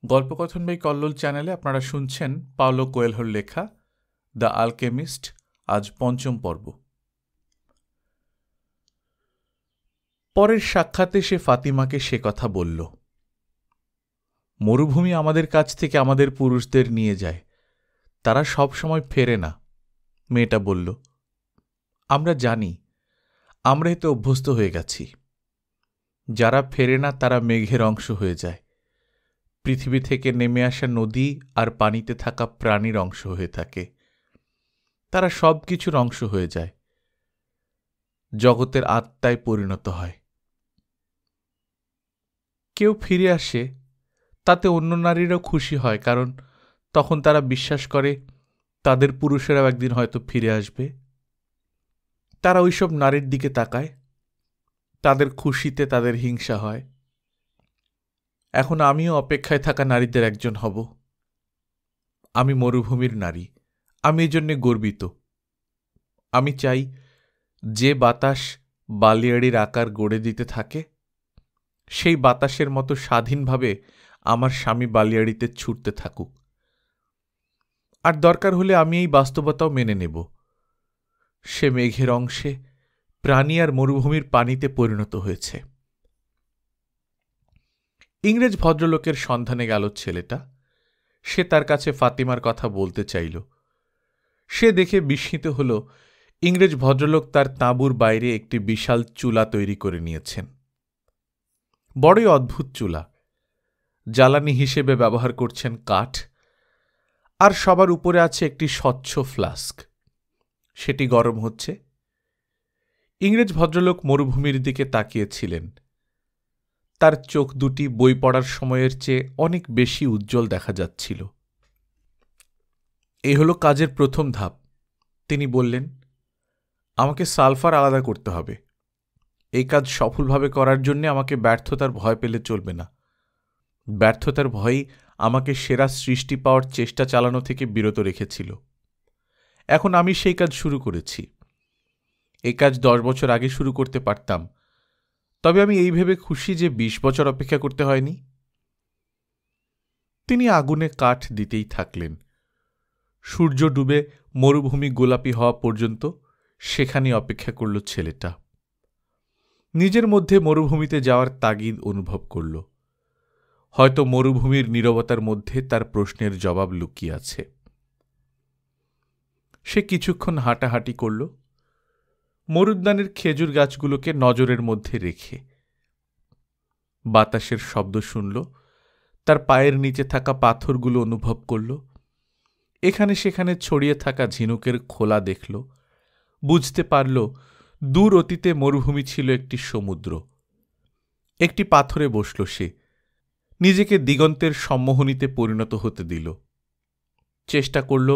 গল্পকথন by Kallol চ্যানেলে আপনারা শুনছেন পাওলো কোয়েলহোর লেখা দ্য আলকেমিস্ট, আজ পঞ্চম পর্ব। পরের সাক্ষাতে সে ফাতিমাকে সে কথা বলল। মরুভূমি আমাদের কাছ থেকে আমাদের পুরুষদের নিয়ে যায়, তারা সব সময় ফেরে না। মেয়েটা বলল, আমরা জানি, আমরা এতে অভ্যস্ত হয়ে গেছি। যারা ফেরে না তারা মেঘের অংশ হয়ে যায়, পৃথিবী থেকে নেমে আসা নদী আর পানিতে থাকা প্রাণীর অংশ হয়ে থাকে। তারা সব কিছুর অংশ হয়ে যায়, জগতের আত্মায় পরিণত হয়। কেউ ফিরে আসে, তাতে অন্য নারীরাও খুশি হয়, কারণ তখন তারা বিশ্বাস করে তাদের পুরুষেরাও একদিন হয়তো ফিরে আসবে। তারা ওইসব নারীর দিকে তাকায়, তাদের খুশিতে তাদের হিংসা হয়। এখন আমিও অপেক্ষায় থাকা নারীদের একজন হব। আমি মরুভূমির নারী, আমি এজন্যে গর্বিত। আমি চাই যে বাতাস বালিয়াড়ির আকার গড়ে দিতে থাকে, সেই বাতাসের মতো স্বাধীনভাবে আমার স্বামী বালিয়াড়িতে ছুটতে থাকুক। আর দরকার হলে আমি এই বাস্তবতাও মেনে নেব, সে মেঘের অংশে প্রাণী আর মরুভূমির পানিতে পরিণত হয়েছে। ইংরেজ ভদ্রলোকের সন্ধানে গেল ছেলেটা। সে তার কাছে ফাতিমার কথা বলতে চাইল। সে দেখে বিস্মিত হল, ইংরেজ ভদ্রলোক তার তাঁবুর বাইরে একটি বিশাল চুলা তৈরি করে নিয়েছেন। বড়ই অদ্ভুত চুলা। জ্বালানি হিসেবে ব্যবহার করছেন কাঠ, আর সবার উপরে আছে একটি স্বচ্ছ ফ্লাস্ক। সেটি গরম হচ্ছে। ইংরেজ ভদ্রলোক মরুভূমির দিকে তাকিয়েছিলেন। তার চোখ দুটি বই পড়ার সময়ের চেয়ে অনেক বেশি উজ্জ্বল দেখা যাচ্ছিল। এই হল কাজের প্রথম ধাপ। তিনি বললেন, আমাকে সালফার আলাদা করতে হবে। এই কাজ সফলভাবে করার জন্য আমাকে ব্যর্থতার ভয় পেলে চলবে না। ব্যর্থতার ভয়ই আমাকে সেরা সৃষ্টি পাওয়ার চেষ্টা চালানো থেকে বিরত রেখেছিল। এখন আমি সেই কাজ শুরু করেছি। এই কাজ 10 বছর আগে শুরু করতে পারতাম, তবে আমি এই ভেবে খুশি যে 20 বছর অপেক্ষা করতে হয়নি। তিনি আগুনে কাঠ দিতেই থাকলেন। সূর্য ডুবে মরুভূমি গোলাপি হওয়া পর্যন্ত সেখানে অপেক্ষা করল ছেলেটা। নিজের মধ্যে মরুভূমিতে যাওয়ার তাগিদ অনুভব করল। হয়তো মরুভূমির নীরবতার মধ্যে তার প্রশ্নের জবাব লুকিয়ে আছে। সে কিছুক্ষণ হাঁটাহাঁটি করল, মরুদ্যানের খেজুর গাছগুলোকে নজরের মধ্যে রেখে। বাতাসের শব্দ শুনল, তার পায়ের নিচে থাকা পাথরগুলো অনুভব করল। এখানে সেখানে ছড়িয়ে থাকা ঝিনুকের খোলা দেখল। বুঝতে পারল দূর অতীতে মরুভূমি ছিল একটি সমুদ্র। একটি পাথরে বসল সে, নিজেকে দিগন্তের সম্মোহনীতে পরিণত হতে দিল। চেষ্টা করল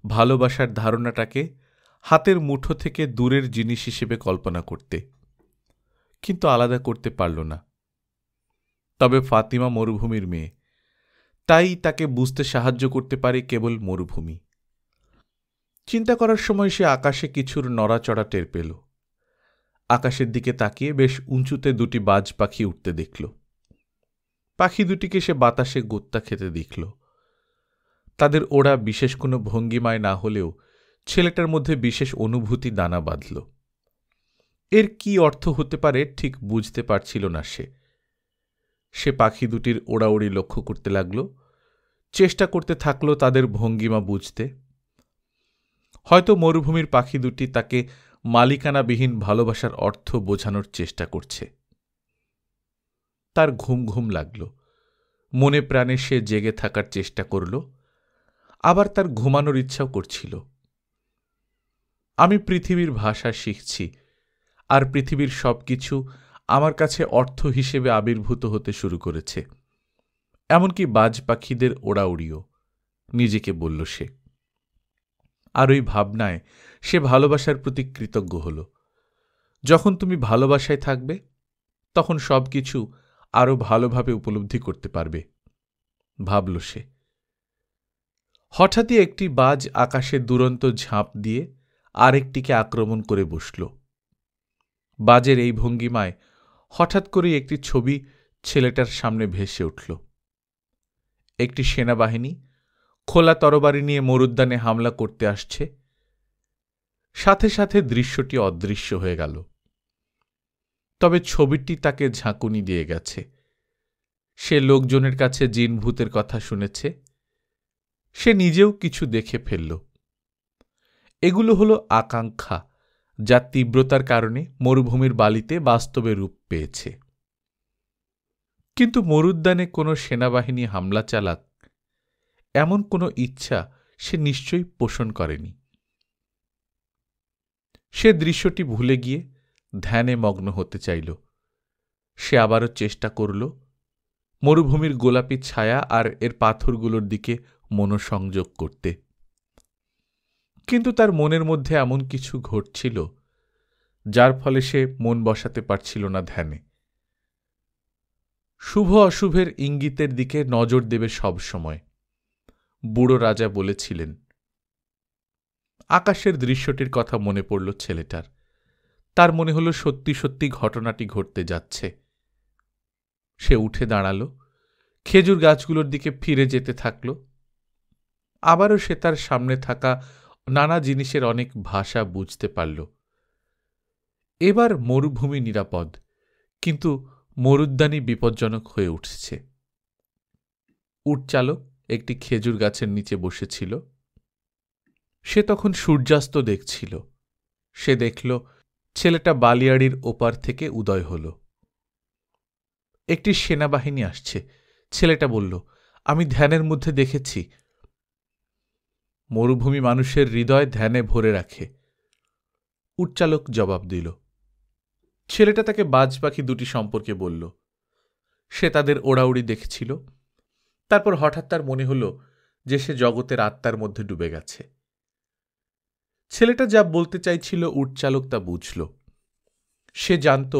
ভালোবাসার ধারণাটাকে হাতের মুঠো থেকে দূরের জিনিস হিসেবে কল্পনা করতে, কিন্তু আলাদা করতে পারল না। তবে ফাতিমা মরুভূমির মেয়ে, তাই তাকে বুঝতে সাহায্য করতে পারে কেবল মরুভূমি। চিন্তা করার সময় সে আকাশে কিছুর নড়াচড়া টের পেল। আকাশের দিকে তাকিয়ে বেশ উঁচুতে দুটি বাজ পাখি উঠতে দেখল। পাখি দুটিকে সে বাতাসে গোত্তা খেতে দেখল। তাদের ওড়া বিশেষ কোনো ভঙ্গিমায় না হলেও ছেলেটার মধ্যে বিশেষ অনুভূতি দানা বাঁধল। এর কি অর্থ হতে পারে ঠিক বুঝতে পারছিল না সে। সে পাখি দুটির ওড়াউড়ি লক্ষ্য করতে লাগল, চেষ্টা করতে থাকল তাদের ভঙ্গিমা বুঝতে। হয়তো মরুভূমির পাখি দুটি তাকে মালিকানাবিহীন ভালোবাসার অর্থ বোঝানোর চেষ্টা করছে। তার ঘুম ঘুম লাগল। মনে প্রাণে সে জেগে থাকার চেষ্টা করল, আবার তার ঘুমানোর ইচ্ছাও করছিল। আমি পৃথিবীর ভাষা শিখছি, আর পৃথিবীর সবকিছু আমার কাছে অর্থ হিসেবে আবির্ভূত হতে শুরু করেছে, এমনকি বাজ পাখিদের ওড়াউড়িও, নিজেকে বলল সে। আর ওই ভাবনায় সে ভালোবাসার প্রতি কৃতজ্ঞ হল। যখন তুমি ভালোবাসায় থাকবে, তখন সবকিছু আরও ভালোভাবে উপলব্ধি করতে পারবে, ভাবল সে। হঠাৎই একটি বাজ আকাশে দুরন্ত ঝাঁপ দিয়ে আরেকটিকে আক্রমণ করে বসল। বাজের এই ভঙ্গিমায় হঠাৎ করেই একটি ছবি ছেলেটার সামনে ভেসে উঠল। একটি সেনাবাহিনী খোলা তরবারি নিয়ে মরুদ্যানে হামলা করতে আসছে। সাথে সাথে দৃশ্যটি অদৃশ্য হয়ে গেল। তবে ছবিটি তাকে ঝাঁকুনি দিয়ে গেছে। সে লোকজনের কাছে জিন ভূতের কথা শুনেছে, সে নিজেও কিছু দেখে ফেলল। এগুলো হলো আকাঙ্ক্ষা, যা তীব্রতার কারণে মরুভূমির বালিতে বাস্তবে রূপ পেয়েছে। কিন্তু মরুদ্যানে কোনো সেনাবাহিনী হামলা চালাক, এমন কোনো ইচ্ছা সে নিশ্চয়ই পোষণ করেনি। সে দৃশ্যটি ভুলে গিয়ে ধ্যানে মগ্ন হতে চাইল। সে আবারও চেষ্টা করল মরুভূমির গোলাপি ছায়া আর এর পাথরগুলোর দিকে মনোসংযোগ করতে। কিন্তু তার মনের মধ্যে এমন কিছু ঘটছিল যার ফলে সে মন বসাতে পারছিল না ধ্যানে। শুভ অশুভের ইঙ্গিতের দিকে নজর দেবে সব সময়, বুড়ো রাজা বলেছিলেন। আকাশের দৃশ্যটির কথা মনে পড়ল ছেলেটার। তার মনে হল সত্যি সত্যি ঘটনাটি ঘটতে যাচ্ছে। সে উঠে দাঁড়াল, খেজুর গাছগুলোর দিকে ফিরে যেতে থাকল। আবারও সে তার সামনে থাকা নানা জিনিসের অনেক ভাষা বুঝতে পারল। এবার মরুভূমি নিরাপদ, কিন্তু মরুদ্যানই বিপজ্জনক হয়ে উঠছে। উটচালক একটি খেজুর গাছের নিচে বসেছিল। সে তখন সূর্যাস্ত দেখছিল। সে দেখল ছেলেটা বালিয়াড়ির ওপার থেকে উদয় হল। একটি সেনাবাহিনী আসছে। ছেলেটা বলল, আমি ধ্যানের মধ্যে দেখেছি। মরুভূমি মানুষের হৃদয় ধ্যানে ভরে রাখে, উটচালক জবাব দিল। ছেলেটা তাকে বাজ পাখি দুটি সম্পর্কে বলল। সে তাদের ওড়াউড়ি দেখছিল। তারপর হঠাৎ তার মনে হল যে সে জগতের আত্মার মধ্যে ডুবে গেছে। ছেলেটা যা বলতে চাইছিল উটচালক তা বুঝল। সে জানত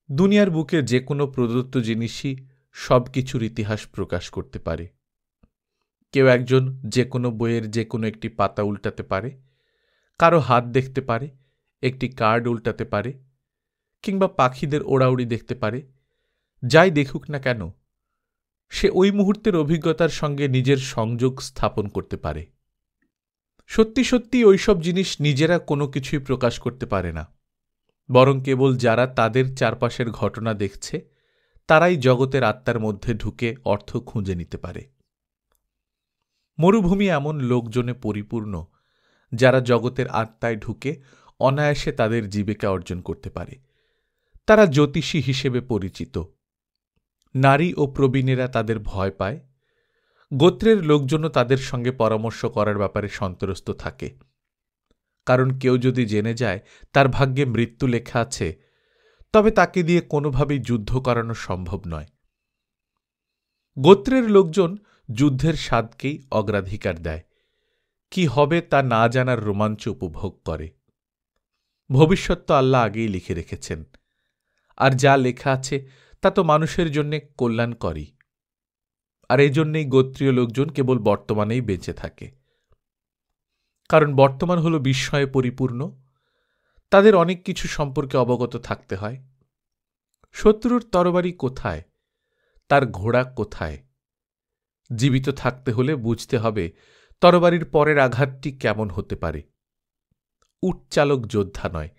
দুনিয়ার বুকে যে কোনো প্রদত্ত জিনিসই সব কিছুর ইতিহাস প্রকাশ করতে পারে। কেউ একজন যে কোনো বইয়ের যে কোনো একটি পাতা উল্টাতে পারে, কারো হাত দেখতে পারে, একটি কার্ড উল্টাতে পারে, কিংবা পাখিদের ওড়াউড়ি দেখতে পারে। যাই দেখুক না কেন, সে ওই মুহূর্তের অভিজ্ঞতার সঙ্গে নিজের সংযোগ স্থাপন করতে পারে। সত্যি সত্যি ওইসব জিনিস নিজেরা কোনো কিছুই প্রকাশ করতে পারে না, বরং কেবল যারা তাদের চারপাশের ঘটনা দেখছে তারাই জগতের আত্মার মধ্যে ঢুকে অর্থ খুঁজে নিতে পারে। মরুভূমি এমন লোকজনে পরিপূর্ণ যারা জগতের আত্মায় ঢুকে অনায়াসে তাদের জীবিকা অর্জন করতে পারে। তারা জ্যোতিষী হিসেবে পরিচিত। নারী ও প্রবীণেরা তাদের ভয় পায়। গোত্রের লোকজনও তাদের সঙ্গে পরামর্শ করার ব্যাপারে সন্ত্রস্ত থাকে, কারণ কেউ যদি জেনে যায় তার ভাগ্যে মৃত্যু লেখা আছে, তবে তাকে দিয়ে কোনোভাবেই যুদ্ধ করানো সম্ভব নয়। গোত্রের লোকজন যুদ্ধের স্বাদকেই অগ্রাধিকার দেয়, কি হবে তা না জানার রোমাঞ্চ উপভোগ করে। ভবিষ্যৎ তো আল্লাহ আগেই লিখে রেখেছেন, আর যা লেখা আছে তা তো মানুষের জন্যে কল্যাণকরই। আর এই জন্যেই গোত্রীয় লোকজন কেবল বর্তমানেই বেঁচে থাকে, কারণ বর্তমান হল বিস্ময়ে পরিপূর্ণ। তাদের অনেক কিছু সম্পর্কে অবগত থাকতে হয়। শত্রুর তরবারি কোথায়, তার ঘোড়া কোথায়। জীবিত থাকতে হলে বুঝতে হবে তরবারির পরের আঘাতটি কেমন হতে পারে। উটচালক যোদ্ধা নয়,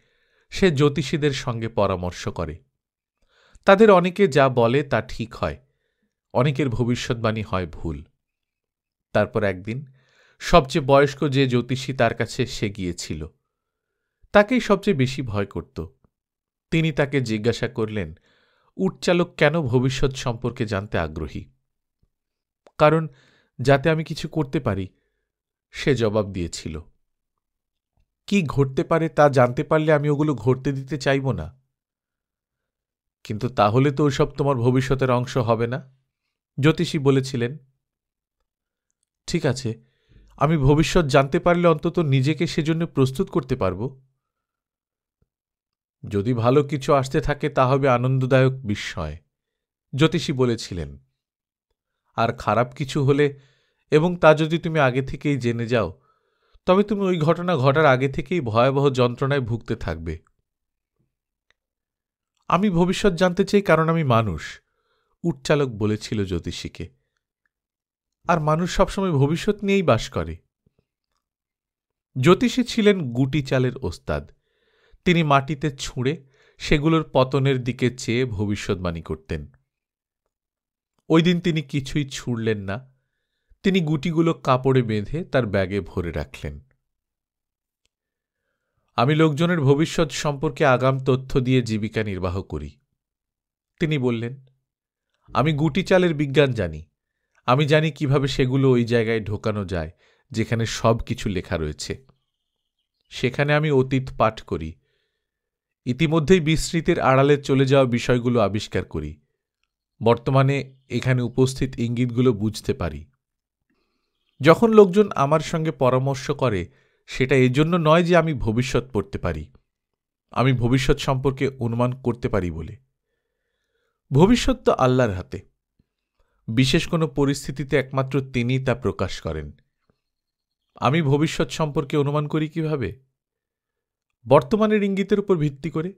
সে জ্যোতিষীদের সঙ্গে পরামর্শ করে। তাদের অনেকে যা বলে তা ঠিক হয়, অনেকের ভবিষ্যৎবাণী হয় ভুল। তারপর একদিন সবচেয়ে বয়স্ক যে জ্যোতিষী তার কাছে সে গিয়েছিল, তাকেই সবচেয়ে বেশি ভয় করত। তিনি তাকে জিজ্ঞাসা করলেন, উটচালক কেন ভবিষ্যৎ সম্পর্কে জানতে আগ্রহী? কারণ যাতে আমি কিছু করতে পারি, সে জবাব দিয়েছিল। কি ঘটতে পারে তা জানতে পারলে আমি ওগুলো ঘটতে দিতে চাইব না। কিন্তু তাহলে তো ওসব তোমার ভবিষ্যতের অংশ হবে না, জ্যোতিষী বলেছিলেন। ঠিক আছে, আমি ভবিষ্যৎ জানতে পারলে অন্তত নিজেকে সেজন্য প্রস্তুত করতে পারব। যদি ভালো কিছু আসতে থাকে তা হবে আনন্দদায়ক বিস্ময়, জ্যোতিষী বলেছিলেন। আর খারাপ কিছু হলে, এবং তা যদি তুমি আগে থেকেই জেনে যাও, তবে তুমি ওই ঘটনা ঘটার আগে থেকেই ভয়াবহ যন্ত্রণায় ভুগতে থাকবে। আমি ভবিষ্যৎ জানতে চাই কারণ আমি মানুষ, উটচালক বলেছিল জ্যোতিষীকে। আর মানুষ সবসময় ভবিষ্যৎ নিয়েই বাস করে। জ্যোতিষী ছিলেন গুটি চালের ওস্তাদ। তিনি মাটিতে ছুঁড়ে সেগুলোর পতনের দিকে চেয়ে ভবিষ্যৎবাণী করতেন। ওই দিন তিনি কিছুই ছুঁড়লেন না, তিনি গুটিগুলো কাপড়ে বেঁধে তার ব্যাগে ভরে রাখলেন। আমি লোকজনের ভবিষ্যৎ সম্পর্কে আগাম তথ্য দিয়ে জীবিকা নির্বাহ করি। তিনি বললেন, আমি গুটি চালের বিজ্ঞান জানি। আমি জানি কিভাবে সেগুলো ওই জায়গায় ঢোকানো যায় যেখানে সব কিছু লেখা রয়েছে। সেখানে আমি অতীত পাঠ করি, ইতিমধ্যেই বিস্মৃতির আড়ালে চলে যাওয়া বিষয়গুলো আবিষ্কার করি, বর্তমানে এখানে উপস্থিত ইঙ্গিতগুলো বুঝতে পারি। যখন লোকজন আমার সঙ্গে পরামর্শ করে, সেটা এজন্য নয় যে আমি ভবিষ্যৎ পড়তে পারি, আমি ভবিষ্যৎ সম্পর্কে অনুমান করতে পারি বলে। ভবিষ্যৎ তো আল্লাহর হাতে। বিশেষ কোনো পরিস্থিতিতে একমাত্র তিনিই তা প্রকাশ করেন। আমি ভবিষ্যৎ সম্পর্কে অনুমান করি কিভাবে? বর্তমানের ইঙ্গিতের উপর ভিত্তি করে।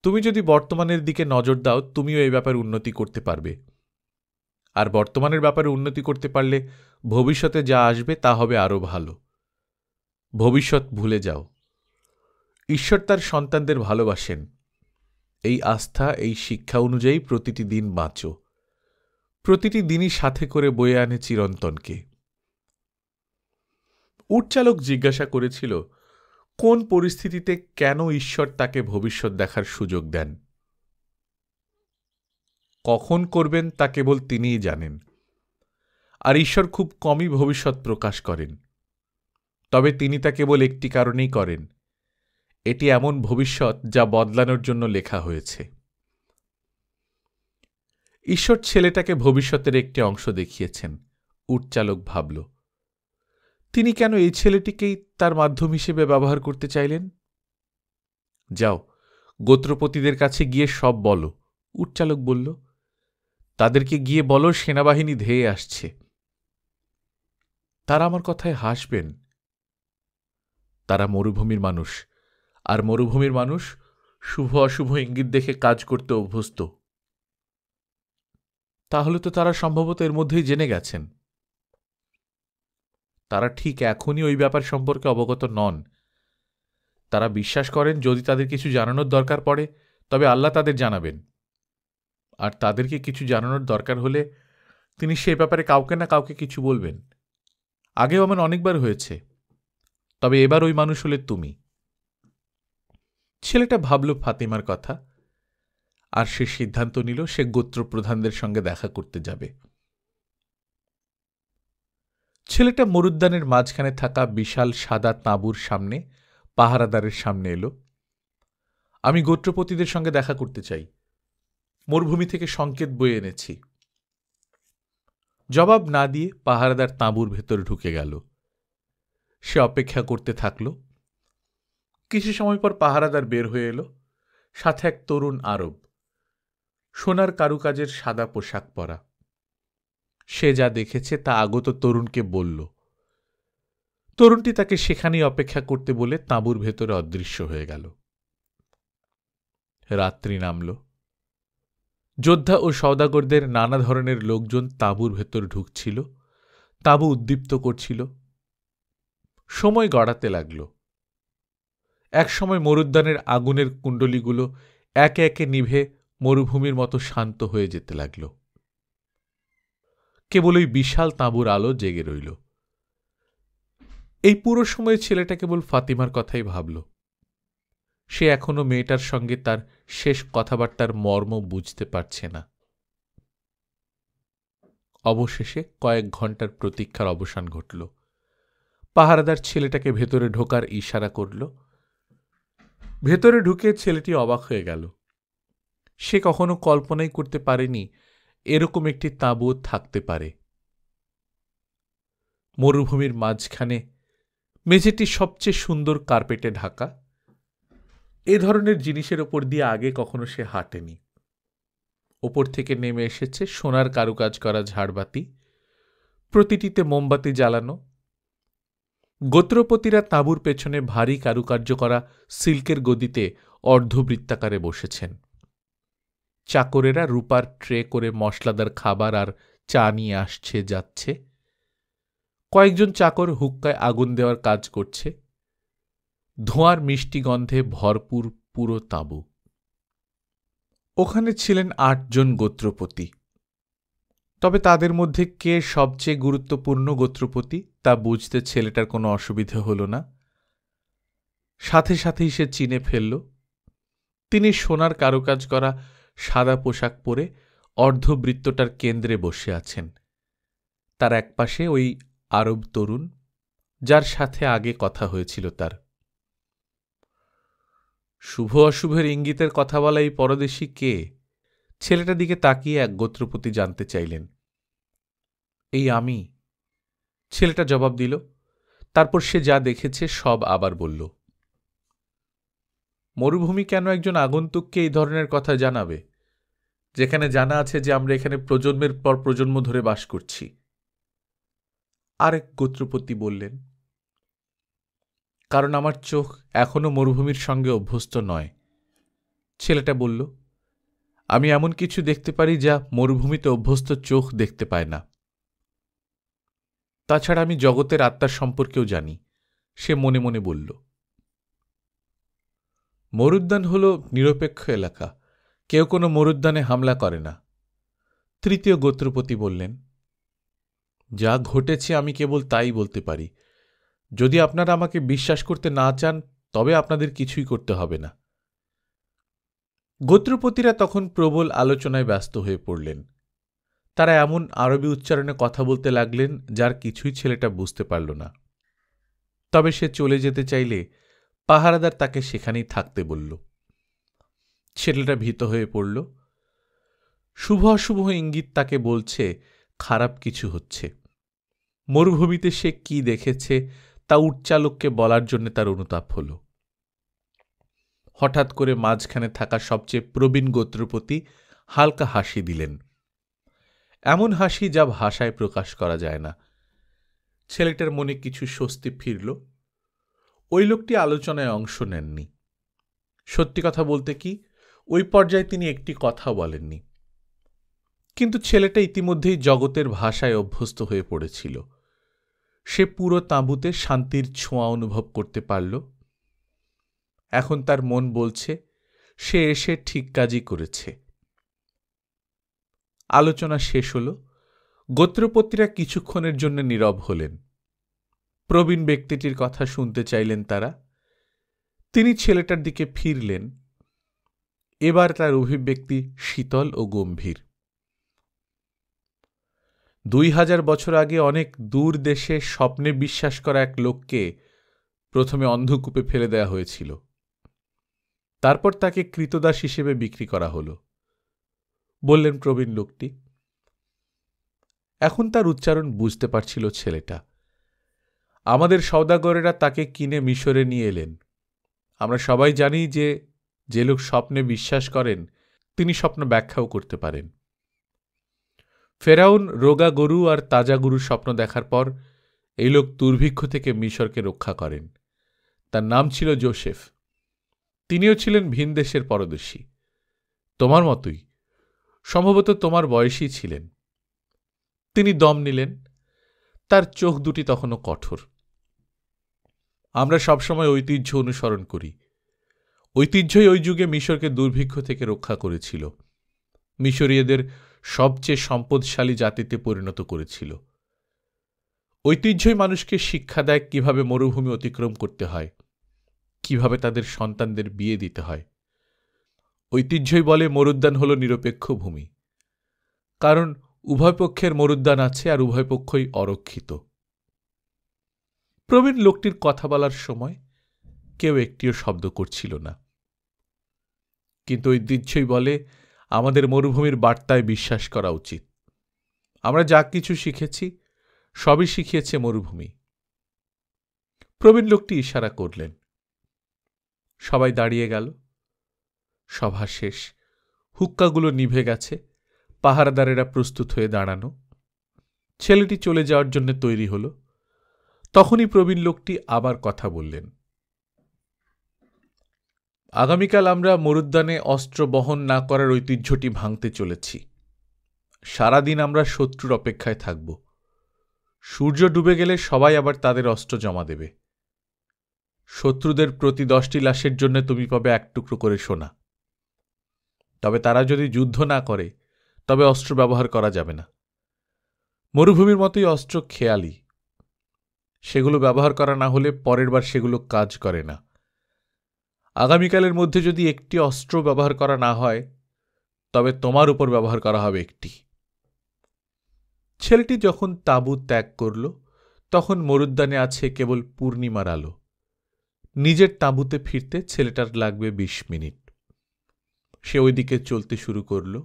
তুমি যদি বর্তমানের দিকে নজর দাও, তুমিও এই ব্যাপারে উন্নতি করতে পারবে। আর বর্তমানের ব্যাপারে উন্নতি করতে পারলে ভবিষ্যতে যা আসবে তা হবে আরও ভালো। ভবিষ্যৎ ভুলে যাও। ঈশ্বর তার সন্তানদের ভালোবাসেন। এই আস্থা, এই শিক্ষা অনুযায়ী প্রতিটি দিন বাঁচো। প্রতিটি দিনই সাথে করে বয়ে আনে চিরন্তনকে। উটচালক জিজ্ঞাসা করেছিল, কোন পরিস্থিতিতে কেন ঈশ্বর তাকে ভবিষ্যৎ দেখার সুযোগ দেন? কখন করবেন তা কেবল তিনিই জানেন। আর ঈশ্বর খুব কমই ভবিষ্যৎ প্রকাশ করেন। তবে তিনি তা কেবল একটি কারণেই করেন, এটি এমন ভবিষ্যৎ যা বদলানোর জন্য লেখা হয়েছে। ঈশ্বর ছেলেটাকে ভবিষ্যতের একটি অংশ দেখিয়েছেন। উটচালক ভাবল, তিনি কেন এই ছেলেটিকেই তার মাধ্যম হিসেবে ব্যবহার করতে চাইলেন? যাও, গোত্রপতিদের কাছে গিয়ে সব বলো, উটচালক বলল। তাদেরকে গিয়ে বলো সেনাবাহিনী ধেয়ে আসছে। তারা আমার কথায় হাসবেন। তারা মরুভূমির মানুষ, আর মরুভূমির মানুষ শুভ অশুভ ইঙ্গিত দেখে কাজ করতে অভ্যস্ত। তাহলে তো তারা সম্ভবত এর মধ্যেই জেনে গেছেন। তারা ঠিক এখনই ওই ব্যাপার সম্পর্কে অবগত নন। তারা বিশ্বাস করেন যদি তাদের কিছু জানানোর দরকার পড়ে তবে আল্লাহ তাদের জানাবেন, আর তাদেরকে কিছু জানানোর দরকার হলে তিনি সে ব্যাপারে কাউকে না কাউকে কিছু বলবেন। আগেও এমন অনেকবার হয়েছে, তবে এবার ওই মানুষ হলে তুমি। ছেলেটা ভাবল ফাতিমার কথা, আর সে সিদ্ধান্ত নিল সে গোত্রপ্রধানদের সঙ্গে দেখা করতে যাবে। ছেলেটা মরুদ্যানের মাঝখানে থাকা বিশাল সাদা তাঁবুর সামনে পাহারাদারের সামনে এলো। আমি গোত্রপতিদের সঙ্গে দেখা করতে চাই। মরুভূমি থেকে সংকেত বয়ে এনেছি। জবাব না দিয়ে পাহারাদার তাঁবুর ভেতর ঢুকে গেল। সে অপেক্ষা করতে থাকল। কিছু সময় পর পাহারাদার বের হয়ে এলো, সাথে এক তরুণ আরব, সোনার কারুকাজের সাদা পোশাক পরা। সে যা দেখেছে তা আগত তরুণকে বলল। তরুণটি তাকে সেখানেই অপেক্ষা করতে বলে তাঁবুর ভেতরে অদৃশ্য হয়ে গেল। রাত্রি নামল। যোদ্ধা ও সওদাগরদের নানা ধরনের লোকজন তাঁবুর ভেতর ঢুকছিল, তাঁবু উদ্দীপ্ত করছিল। সময় গড়াতে লাগল। একসময় মরুদ্যানের আগুনের কুণ্ডলীগুলো একে একে নিভে মরুভূমির মতো শান্ত হয়ে যেতে লাগল। কেবল ওই বিশাল তাঁবুর আলো জেগে রইল। এই পুরো সময়ে ছেলেটা কেবল ফাতিমার কথাই ভাবল। সে এখনো মেয়েটার সঙ্গে তার শেষ কথাবার্তার মর্ম বুঝতে পারছে না। অবশেষে কয়েক ঘন্টার প্রতীক্ষার অবসান ঘটল। পাহারাদার ছেলেটাকে ভেতরে ঢোকার ইশারা করল। ভেতরে ঢুকে ছেলেটি অবাক হয়ে গেল। সে কখনো কল্পনাই করতে পারেনি এরকম একটি তাঁবু থাকতে পারে। মরুভূমির মাঝখানে মেঝেটি সবচেয়ে সুন্দর কার্পেটে ঢাকা। এ ধরনের জিনিসের ওপর দিয়ে আগে কখনো সে হাঁটেনি। ওপর থেকে নেমে এসেছে সোনার কারুকাজ করা ঝাড়বাতি, প্রতিটিতে মোমবাতি জ্বালানো। গোত্রপতিরা তাঁবুর পেছনে ভারী কারুকার্য করা সিল্কের গদিতে অর্ধবৃত্তাকারে বসেছেন। চাকরেরা রূপার ট্রে করে মশলাদার খাবার আর চা নিয়ে আসছে যাচ্ছে। কয়েকজন চাকর হুক্কায় আগুন দেওয়ার কাজ করছে। ধোঁয়ার মিষ্টি গন্ধে ভরপুর পুরো তাঁবু। ওখানে ছিলেন ৮ জন গোত্রপতি। তবে তাদের মধ্যে কে সবচেয়ে গুরুত্বপূর্ণ গোত্রপতি তা বুঝতে ছেলেটার কোনো অসুবিধে হল না। সাথে সাথেই সে চিনে ফেলল। তিনি সোনার কারুকাজ করা সাদা পোশাক পরে অর্ধবৃত্তটার কেন্দ্রে বসে আছেন। তার একপাশে ওই আরব তরুণ, যার সাথে আগে কথা হয়েছিল তার। শুভ অশুভের ইঙ্গিতের কথা বলা এই পরদেশী কে? ছেলেটার দিকে তাকিয়ে এক গোত্রপতি জানতে চাইলেন। এই আমি, ছেলেটা জবাব দিল। তারপর সে যা দেখেছে সব আবার বলল। মরুভূমি কেন একজন আগন্তুককে এই ধরনের কথা জানাবে, যেখানে জানা আছে যে আমরা এখানে প্রজন্মের পর প্রজন্ম ধরে বাস করছি? আরেক গোত্রপতি বললেন, কারণ আমার চোখ এখনো মরুভূমির সঙ্গে অভ্যস্ত নয়। ছেলেটা বলল, আমি এমন কিছু দেখতে পারি যা মরুভূমিতে অভ্যস্ত চোখ দেখতে পায় না। তাছাড়া আমি জগতের আত্মার সম্পর্কেও জানি, সে মনে মনে বলল। মরুদ্যান হল নিরপেক্ষ এলাকা, কেউ কোনো মরুদ্যানে হামলা করে না। তৃতীয় গোত্রপতি বললেন, যা ঘটেছে আমি কেবল তাই বলতে পারি। যদি আপনারা আমাকে বিশ্বাস করতে না চান তবে আপনাদের কিছুই করতে হবে না। গোত্রপতিরা তখন প্রবল আলোচনায় ব্যস্ত হয়ে পড়লেন। তারা এমন আরবি উচ্চারণে কথা বলতে লাগলেন যার কিছুই ছেলেটা বুঝতে পারল না। তবে সে চলে যেতে চাইলে পাহারাদার তাকে সেখানেই থাকতে বলল। ছেলেটা ভীত হয়ে পড়ল। শুভ অশুভ ইঙ্গিত তাকে বলছে খারাপ কিছু হচ্ছে। মরুভূমিতে সে কি দেখেছে তা উটচালককে বলার জন্য তার অনুতাপ হল। হঠাৎ করে মাঝখানে থাকা সবচেয়ে প্রবীণ গোত্রপতি হালকা হাসি দিলেন, এমন হাসি যা ভাষায় প্রকাশ করা যায় না। ছেলেটার মনে কিছু স্বস্তি ফিরল। ওই লোকটি আলোচনায় অংশ নেননি। সত্যি কথা বলতে কি, ওই পর্যায়ে তিনি একটি কথা বলেননি। কিন্তু ছেলেটা ইতিমধ্যেই জগতের ভাষায় অভ্যস্ত হয়ে পড়েছিল। সে পুরো তাঁবুতে শান্তির ছোঁয়া অনুভব করতে পারল। এখন তার মন বলছে সে এসে ঠিক কাজই করেছে। আলোচনা শেষ হল। গোত্রপতিরা কিছুক্ষণের জন্য নীরব হলেন। প্রবীণ ব্যক্তিটির কথা শুনতে চাইলেন তারা। তিনি ছেলেটার দিকে ফিরলেন। এবার তার অভিব্যক্তি শীতল ও গম্ভীর। 2000 বছর আগে অনেক দূর দেশে স্বপ্নে বিশ্বাস করা এক লোককে প্রথমে অন্ধকূপে ফেলে দেয়া হয়েছিল। তারপর তাকে কৃতদাস হিসেবে বিক্রি করা হল, বললেন প্রবীণ লোকটি। এখন তার উচ্চারণ বুঝতে পারছিল ছেলেটা। আমাদের সওদাগরেরা তাকে কিনে মিশরে নিয়ে এলেন। আমরা সবাই জানি যে লোক স্বপ্নে বিশ্বাস করেন তিনি স্বপ্ন ব্যাখ্যাও করতে পারেন। ফেরাউন রোগা গরু আর তাজা গরুর স্বপ্ন দেখার পর এই লোক দুর্ভিক্ষ থেকে মিশরকে রক্ষা করেন। তার নাম ছিল যোসেফ। তিনিও ছিলেন ভিনদেশের পরদেশী, তোমার মতোই, সম্ভবত তোমার বয়সী ছিলেন। তিনি দম নিলেন। তার চোখ দুটি তখনও কঠোর। আমরা সবসময় ঐতিহ্য অনুসরণ করি। ঐতিহ্যই ওই যুগে মিশরকে দুর্ভিক্ষ থেকে রক্ষা করেছিল, মিশরীয়দের সবচেয়ে সম্পদশালী জাতিতে পরিণত করেছিল। ঐতিহ্যই মানুষকে শিক্ষা দেয় কিভাবে মরুভূমি অতিক্রম করতে হয়, কিভাবে তাদের সন্তানদের বিয়ে দিতে হয়। ঐতিহ্যই বলে মরুদ্যান হল নিরপেক্ষ ভূমি, কারণ উভয় পক্ষের মরুদ্যান আছে আর উভয় পক্ষই অরক্ষিত। প্রবীণ লোকটির কথা বলার সময় কেউ একটিও শব্দ করছিল না। কিন্তু ঐতিহ্যই বলে আমাদের মরুভূমির বার্তায় বিশ্বাস করা উচিত। আমরা যা কিছু শিখেছি সবই শিখিয়েছে মরুভূমি। প্রবীণ লোকটি ইশারা করলেন। সবাই দাঁড়িয়ে গেল। সভা শেষ। হুক্কাগুলো নিভে গেছে। পাহারাদারেরা প্রস্তুত হয়ে দাঁড়ানো। ছেলেটি চলে যাওয়ার জন্য তৈরি হল। তখনই প্রবীণ লোকটি আবার কথা বললেন। আগামীকাল আমরা মরুদ্যানে অস্ত্র বহন না করার ঐতিহ্যটি ভাঙতে চলেছি। সারাদিন আমরা শত্রুর অপেক্ষায় থাকব। সূর্য ডুবে গেলে সবাই আবার তাদের অস্ত্র জমা দেবে। শত্রুদের প্রতি 10টি লাশের জন্য তুমি পাবে 1 টুকরো করে সোনা। তবে তারা যদি যুদ্ধ না করে তবে অস্ত্র ব্যবহার করা যাবে না। মরুভূমির মতোই অস্ত্র খেয়ালি, সেগুলো ব্যবহার করা না হলে পরের বার সেগুলো কাজ করে না। আগামীকালের মধ্যে যদি একটি অস্ত্র ব্যবহার করা না হয় তবে তোমার উপর ব্যবহার করা হবে একটি। ছেলেটি যখন তাঁবু ত্যাগ করল তখন মরুদ্যানে আছে কেবল পূর্ণিমার আলো। নিজের তাঁবুতে ফিরতে ছেলেটার লাগবে 20 মিনিট। সে ওইদিকে চলতে শুরু করল।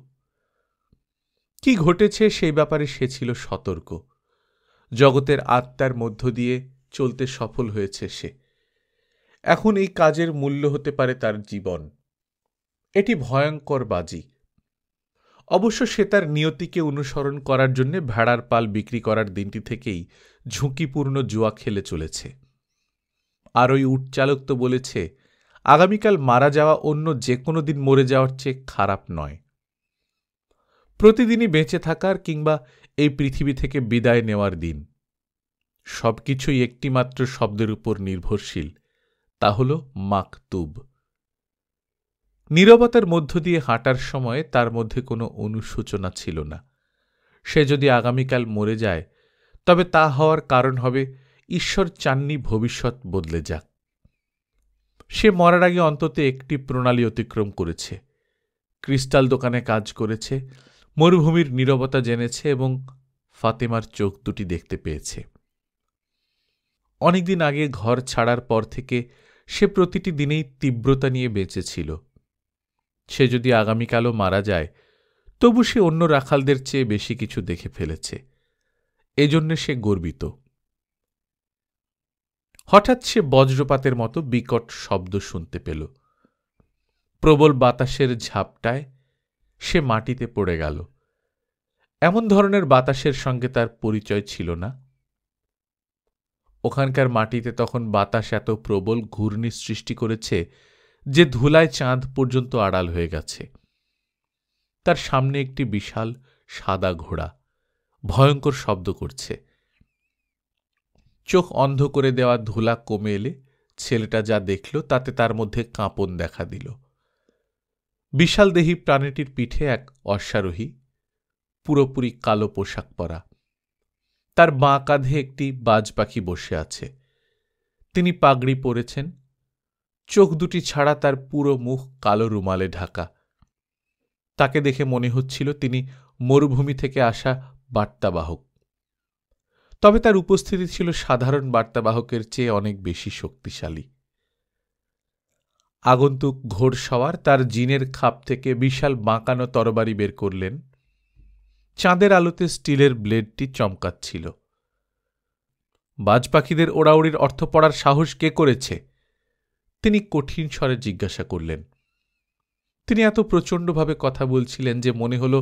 কি ঘটেছে সেই ব্যাপারে সে ছিল সতর্ক। জগতের আত্মার মধ্য দিয়ে চলতে সফল হয়েছে সে। এখন এই কাজের মূল্য হতে পারে তার জীবন। এটি ভয়ঙ্কর বাজি। অবশ্য সে তার নিয়তিকে অনুসরণ করার জন্য ভেড়ার পাল বিক্রি করার দিনটি থেকেই ঝুঁকিপূর্ণ জুয়া খেলে চলেছে। আর ওই উটচালক তো বলেছে আগামীকাল মারা যাওয়া অন্য যে কোনো দিন মরে যাওয়ার চেয়ে খারাপ নয়। প্রতিদিনই বেঁচে থাকার কিংবা এই পৃথিবী থেকে বিদায় নেওয়ার দিন। সবকিছুই একটিমাত্র শব্দের উপর নির্ভরশীল, তা হল মাকতুব। নীরবতার মধ্য দিয়ে হাঁটার সময় তার মধ্যে কোনো অনুশোচনা ছিল না। সে যদি আগামীকাল মরে যায় তবে তা হওয়ার কারণ হবে ঈশ্বর চাননি ভবিষ্যৎ বদলে যাক। সে মরার আগে অন্তত একটি প্রণালী অতিক্রম করেছে। ক্রিস্টাল দোকানে কাজ করেছে, মরুভূমির নীরবতা জেনেছে এবং ফাতেমার চোখ দুটি দেখতে পেয়েছে। অনেকদিন আগে ঘর ছাড়ার পর থেকে সে প্রতিটি দিনেই তীব্রতা নিয়ে বেঁচেছিল। সে যদি আগামীকালও মারা যায় তবু সে অন্য রাখালদের চেয়ে বেশি কিছু দেখে ফেলেছে। এজন্য সে গর্বিত। হঠাৎ সে বজ্রপাতের মতো বিকট শব্দ শুনতে পেল। প্রবল বাতাসের ঝাপটায় সে মাটিতে পড়ে গেল। এমন ধরনের বাতাসের সঙ্গে তার পরিচয় ছিল না। ওখানকার মাটিতে তখন বাতাস এত প্রবল ঘূর্ণি সৃষ্টি করেছে যে ধুলায় চাঁদ পর্যন্ত আড়াল হয়ে গেছে। তার সামনে একটি বিশাল সাদা ঘোড়া ভয়ঙ্কর শব্দ করছে। চোখ অন্ধ করে দেওয়া ধুলা কমে এলে ছেলেটা যা দেখল তাতে তার মধ্যে কাঁপন দেখা দিল। বিশাল দেহী প্রাণীটির পিঠে এক অশ্বারোহী, পুরোপুরি কালো পোশাক পরা। তার বাঁ কাঁধে একটি বাজ পাখি বসে আছে। তিনি পাগড়ি পরেছেন। চোখ দুটি ছাড়া তার পুরো মুখ কালো রুমালে ঢাকা। তাকে দেখে মনে হচ্ছিল তিনি মরুভূমি থেকে আসা বার্তাবাহক। তবে তার উপস্থিতি ছিল সাধারণ বার্তাবাহকের চেয়ে অনেক বেশি শক্তিশালী। আগন্তুক ঘোড়সওয়ার তার জিনের খাপ থেকে বিশাল বাঁকানো তরবারি বের করলেন। চাঁদের আলোতে স্টিলের ব্লেডটি চমকাচ্ছিল। বাজ পাখিদের ওড়াউড়ির অর্থ পড়ার সাহস কে করেছে? তিনি কঠিন স্বরে জিজ্ঞাসা করলেন। তিনি এত প্রচণ্ডভাবে কথা বলছিলেন যে মনে হল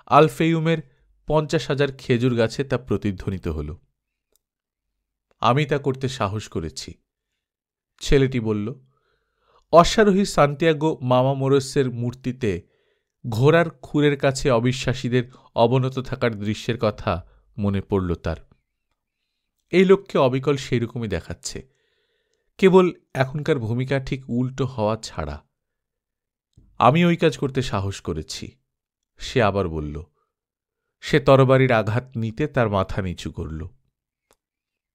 আলফেয়ুমের 50,000 খেজুর গাছে তা প্রতিধ্বনিত হল। আমি তা করতে সাহস করেছি, ছেলেটি বলল। অশ্বারোহী সান্তিয়াগো মামামোরোসের মূর্তিতে ঘোড়ার খুরের কাছে অবিশ্বাসীদের অবনত থাকার দৃশ্যের কথা মনে পড়ল তার। এই লোককে অবিকল সেইরকমই দেখাচ্ছে, কেবল এখনকার ভূমিকা ঠিক উল্টো হওয়া ছাড়া। আমি ওই কাজ করতে সাহস করেছি, সে আবার বলল। সে তরবারির আঘাত নিতে তার মাথা নিচু করল।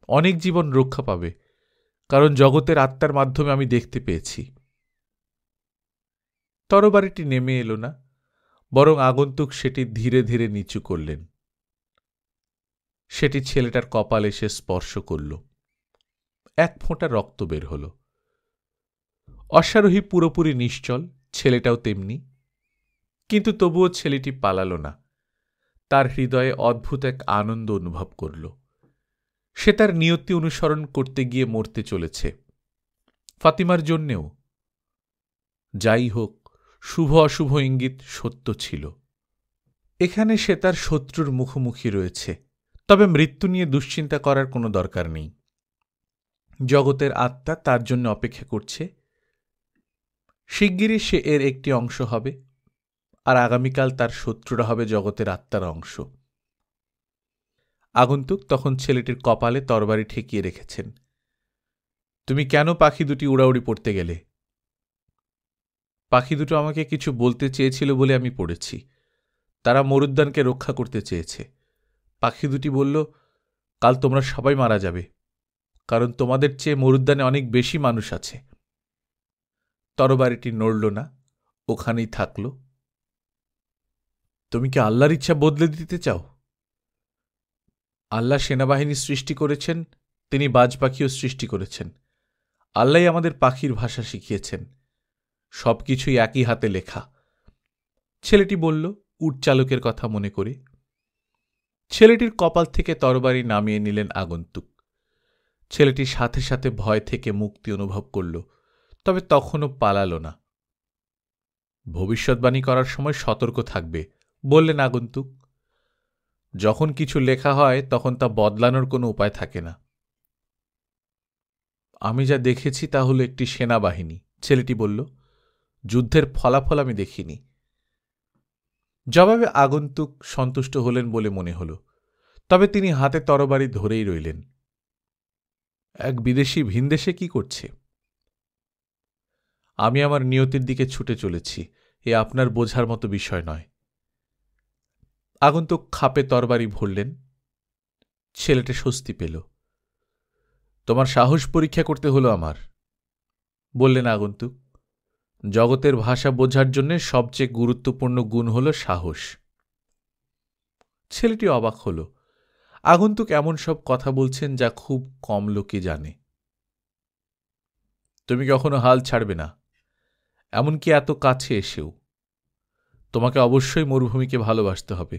অনেক জীবন রক্ষা পাবে, কারণ জগতের আত্মার মাধ্যমে আমি দেখতে পেয়েছি। তরবারিটি নেমে এলো না, বরং আগন্তুক সেটি ধীরে ধীরে নিচু করলেন। সেটি ছেলেটার কপালে এসে স্পর্শ করল। এক ফোঁটা রক্ত বের হল। অশ্বারোহী পুরোপুরি নিশ্চল, ছেলেটাও তেমনি। কিন্তু তবুও ছেলেটি পালাল না। তার হৃদয়ে অদ্ভুত এক আনন্দ অনুভব করল। সে তার নিয়তি অনুসরণ করতে গিয়ে মরতে চলেছে, ফাতিমার জন্যেও। যাই হোক, শুভ অশুভ ইঙ্গিত সত্য ছিল। এখানে সে তার শত্রুর মুখোমুখি রয়েছে, তবে মৃত্যু নিয়ে দুশ্চিন্তা করার কোনো দরকার নেই। জগতের আত্মা তার জন্য অপেক্ষা করছে। শিগগিরই সে এর একটি অংশ হবে। আর আগামীকাল তার শত্রুরা হবে জগতের আত্মার অংশ। আগন্তুক তখন ছেলেটির কপালে তরবারি ঠেকিয়ে রেখেছেন। তুমি কেন পাখি দুটি উড়াউড়ি পড়তে গেলে? পাখি দুটো আমাকে কিছু বলতে চেয়েছিল বলে আমি পড়েছি। তারা মরুদ্যানকে রক্ষা করতে চেয়েছে। পাখি দুটি বলল, কাল তোমরা সবাই মারা যাবে, কারণ তোমাদের চেয়ে মরুদ্যানে অনেক বেশি মানুষ আছে। তরবারিটি নড়ল না, ওখানেই থাকল। তুমি কি আল্লাহর ইচ্ছা বদলে দিতে চাও? আল্লাহ সেনাবাহিনী সৃষ্টি করেছেন, তিনি বাজ পাখিও সৃষ্টি করেছেন। আল্লাহই আমাদের পাখির ভাষা শিখিয়েছেন। সবকিছুই একই হাতে লেখা। ছেলেটি বলল, উটচালকের কথা মনে করে। ছেলেটির কপাল থেকে তরবারি নামিয়ে নিলেন আগন্তুক। ছেলেটি সাথে সাথে ভয় থেকে মুক্তি অনুভব করল, তবে তখনও পালাল না। ভবিষ্যৎবাণী করার সময় সতর্ক থাকবে, বললেন আগন্তুক। যখন কিছু লেখা হয় তখন তা বদলানোর কোনো উপায় থাকে না। আমি যা দেখেছি তা হলো একটি সেনাবাহিনী, ছেলেটি বলল। যুদ্ধের ফলাফল আমি দেখিনি। জবাবে আগন্তুক সন্তুষ্ট হলেন বলে মনে হল, তবে তিনি হাতে তরবারি ধরেই রইলেন। এক বিদেশি ভিনদেশে কি করছে? আমি আমার নিয়তির দিকে ছুটে চলেছি, এ আপনার বোঝার মতো বিষয় নয়। আগন্তুক খাপে তরবারি ভরলেন। ছেলেটা স্বস্তি পেল। তোমার সাহস পরীক্ষা করতে হলো আমার, বললেন আগন্তুক। জগতের ভাষা বোঝার জন্য সবচেয়ে গুরুত্বপূর্ণ গুণ হল সাহস। ছেলেটি অবাক হল। আগন্তুক এমন সব কথা বলছেন যা খুব কম লোকে জানে। তুমি কখনো হাল ছাড়বে না, এমনকি এত কাছে এসেও। তোমাকে অবশ্যই মরুভূমিকে ভালোবাসতে হবে,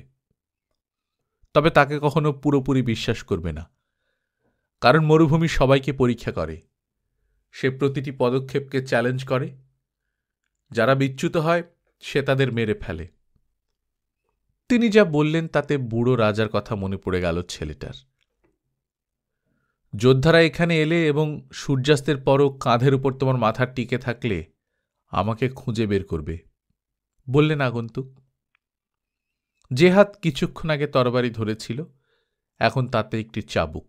তবে তাকে কখনো পুরোপুরি বিশ্বাস করবে না, কারণ মরুভূমি সবাইকে পরীক্ষা করে। সে প্রতিটি পদক্ষেপকে চ্যালেঞ্জ করে। যারা বিচ্যুত হয় সে তাদের মেরে ফেলে। তিনি যা বললেন তাতে বুড়ো রাজার কথা মনে পড়ে গেল ছেলেটার। যোদ্ধারা এখানে এলে এবং সূর্যাস্তের পরও কাঁধের উপর তোমার মাথা টিকে থাকলে আমাকে খুঁজে বের করবে, বললেন আগন্তুক। যে হাত কিছুক্ষণ আগে তরবারি ধরেছিল এখন তাতে একটি চাবুক।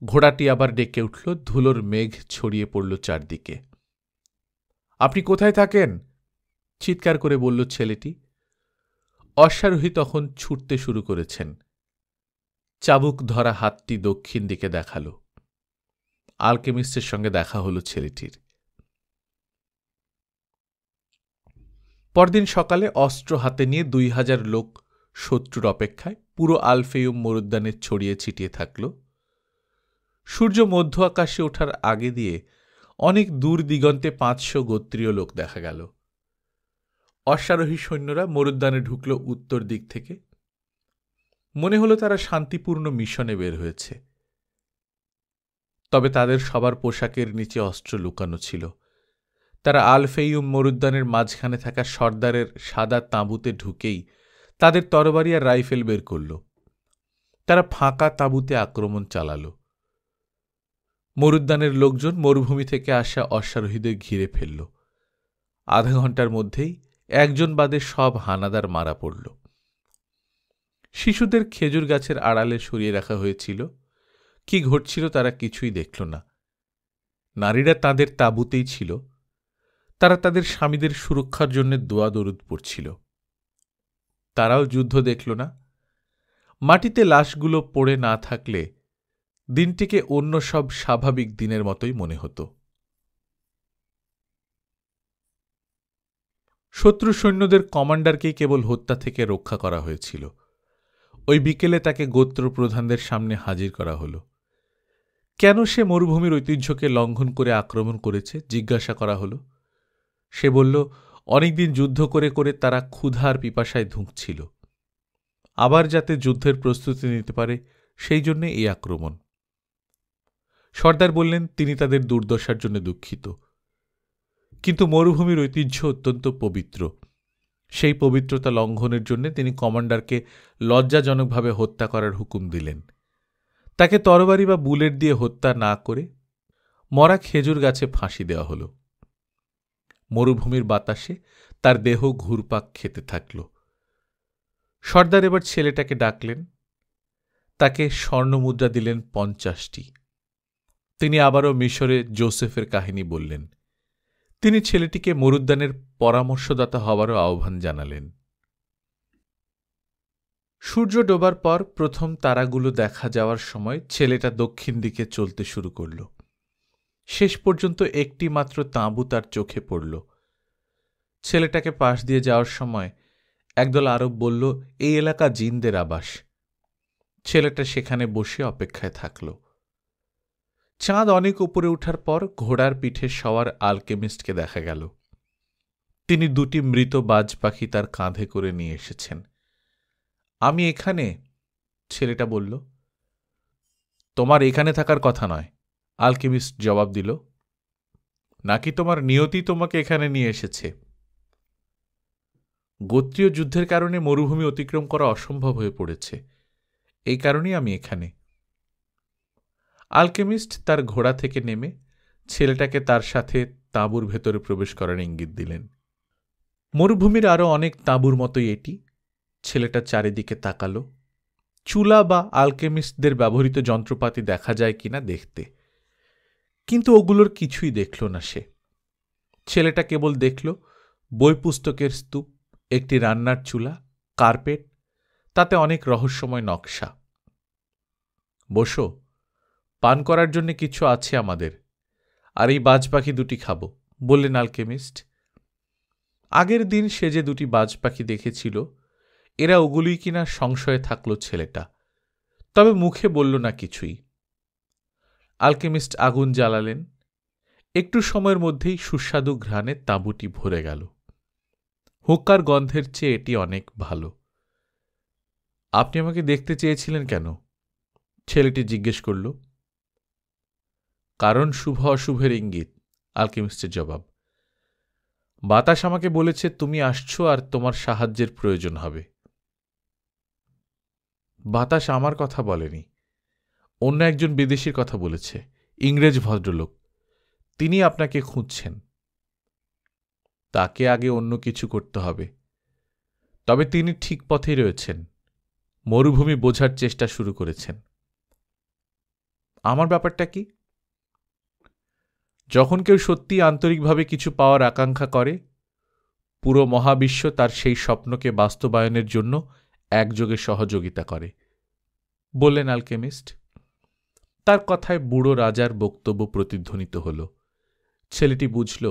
ঘোড়াটি আবার ডেকে উঠল, ধুলোর মেঘ ছড়িয়ে পড়ল চারদিকে। আপনি কোথায় থাকেন? চিৎকার করে বলল ছেলেটি। অশ্বারোহী তখন ছুটতে শুরু করেছেন। চাবুক ধরা হাতটি দক্ষিণ দিকে দেখাল। আলকেমিস্টের সঙ্গে দেখা হল ছেলেটির। পরদিন সকালে অস্ত্র হাতে নিয়ে 2000 লোক শত্রুর অপেক্ষায় পুরো আলফেয়ুম মরুদ্যানে ছড়িয়ে ছিটিয়ে থাকল। সূর্য মধ্য আকাশে ওঠার আগে দিয়ে অনেক দূর দিগন্তে 500 গোত্রীয় লোক দেখা গেল। অশ্বারোহী সৈন্যরা মরুদ্যানে ঢুকল উত্তর দিক থেকে। মনে হলো তারা শান্তিপূর্ণ মিশনে বের হয়েছে, তবে তাদের সবার পোশাকের নিচে অস্ত্র লুকানো ছিল। তারা আলফেয়ুম মরুদ্যানের মাঝখানে থাকা সর্দারের সাদা তাঁবুতে ঢুকেই তাদের তরবারি আর রাইফেল বের করল। তারা ফাঁকা তাঁবুতে আক্রমণ চালাল। মরুদ্যানের লোকজন মরুভূমি থেকে আসা অশ্বারোহীদের ঘিরে ফেলল। আধা ঘন্টার মধ্যেই একজন বাদে সব হানাদার মারা পড়ল। শিশুদের খেজুর গাছের আড়ালে সরিয়ে রাখা হয়েছিল। কি ঘটছিল তারা কিছুই দেখল না। নারীরা তাদের তাঁবুতেই ছিল। তারা তাদের স্বামীদের সুরক্ষার জন্য দোয়া দরুদ পড়ছিল। তারাও যুদ্ধ দেখল না। মাটিতে লাশগুলো পড়ে না থাকলে দিনটিকে অন্য সব স্বাভাবিক দিনের মতোই মনে হতো। শত্রু সৈন্যদের কমান্ডারকেই কেবল হত্যা থেকে রক্ষা করা হয়েছিল। ওই বিকেলে তাকে গোত্র প্রধানদের সামনে হাজির করা হল। কেন সে মরুভূমির ঐতিহ্যকে লঙ্ঘন করে আক্রমণ করেছে জিজ্ঞাসা করা হল। সে বলল, অনেকদিন যুদ্ধ করে করে তারা ক্ষুধার পিপাসায় ধুঁকছিল, আবার যাতে যুদ্ধের প্রস্তুতি নিতে পারে সেই জন্যে এই আক্রমণ। সর্দার বললেন তিনি তাদের দুর্দশার জন্য দুঃখিত, কিন্তু মরুভূমির ঐতিহ্য অত্যন্ত পবিত্র। সেই পবিত্রতা লঙ্ঘনের জন্য তিনি কমান্ডারকে লজ্জাজনকভাবে হত্যা করার হুকুম দিলেন। তাকে তরবারি বা বুলেট দিয়ে হত্যা না করে মরা খেজুর গাছে ফাঁসি দেওয়া হল। মরুভূমির বাতাসে তার দেহ ঘুরপাক খেতে থাকল। সর্দার এবার ছেলেটাকে ডাকলেন, তাকে স্বর্ণমুদ্রা দিলেন 50টি। তিনি আবারও মিশরে জোসেফের কাহিনী বললেন। তিনি ছেলেটিকে মরুদ্যানের পরামর্শদাতা হওয়ারও আহ্বান জানালেন। সূর্য ডোবার পর প্রথম তারাগুলো দেখা যাওয়ার সময় ছেলেটা দক্ষিণ দিকে চলতে শুরু করল। শেষ পর্যন্ত একটি মাত্র তাঁবু তার চোখে পড়ল। ছেলেটাকে পাশ দিয়ে যাওয়ার সময় একদল আরব বলল, এই এলাকা জিনদের আবাস। ছেলেটা সেখানে বসে অপেক্ষায় থাকল। চাঁদ অনেক উপরে উঠার পর ঘোড়ার পিঠে সওয়ার আলকেমিস্টকে দেখা গেল। তিনি 2টি মৃত বাজ পাখি তার কাঁধে করে নিয়ে এসেছেন। আমি এখানে, ছেলেটা বলল। তোমার এখানে থাকার কথা নয়, আলকেমিস্ট জবাব দিল। নাকি তোমার নিয়তি তোমাকে এখানে নিয়ে এসেছে? গোত্রীয় যুদ্ধের কারণে মরুভূমি অতিক্রম করা অসম্ভব হয়ে পড়েছে, এই কারণেই আমি এখানে। আলকেমিস্ট তার ঘোড়া থেকে নেমে ছেলেটাকে তার সাথে তাঁবুর ভেতরে প্রবেশ করার ইঙ্গিত দিলেন। মরুভূমির আরও অনেক তাঁবুর মতোই এটি। ছেলেটা চারিদিকে তাকালো, চুলা বা আলকেমিস্টদের ব্যবহৃত যন্ত্রপাতি দেখা যায় কিনা দেখতে, কিন্তু ওগুলোর কিছুই দেখল না সে। ছেলেটা কেবল দেখল বই পুস্তকের স্তূপ, একটি রান্নার চুলা, কার্পেট, তাতে অনেক রহস্যময় নকশা। বসো, পান করার জন্য কিছু আছে আমাদের, আর এই বাজ পাখি 2টি খাব, বললেন আলকেমিস্ট। আগের দিন সে যে 2টি বাজ পাখি দেখেছিল, এরা ওগুলোই কিনা সংশয়ে থাকল ছেলেটা, তবে মুখে বলল না কিছুই। আলকেমিস্ট আগুন জ্বালালেন। একটু সময়ের মধ্যেই সুস্বাদু ঘ্রাণে তাঁবুটি ভরে গেল। হুক্কার গন্ধের চেয়ে এটি অনেক ভালো। আপনি আমাকে দেখতে চেয়েছিলেন কেন? ছেলেটি জিজ্ঞেস করল। কারণ শুভ অশুভের ইঙ্গিত, আলকেমিস্টের জবাব। বাতাস আমাকে বলেছে তুমি আসছো আর তোমার সাহায্যের প্রয়োজন হবে। বাতাস আমার কথা বলেনি, অন্য একজন বিদেশির কথা বলেছে, ইংরেজ ভদ্রলোক। তিনি আপনাকে খুঁজছেন। তাকে আগে অন্য কিছু করতে হবে, তবে তিনি ঠিক পথেই রয়েছেন। মরুভূমি বোঝার চেষ্টা শুরু করেছেন। আমার ব্যাপারটা কি? যখন কেউ সত্যি আন্তরিকভাবে কিছু পাওয়ার আকাঙ্ক্ষা করে, পুরো মহাবিশ্ব তার সেই স্বপ্নকে বাস্তবায়নের জন্য একযোগে সহযোগিতা করে, বললেন আলকেমিস্ট। তার কথায় বুড়ো রাজার বক্তব্য প্রতিধ্বনিত হল। ছেলেটি বুঝল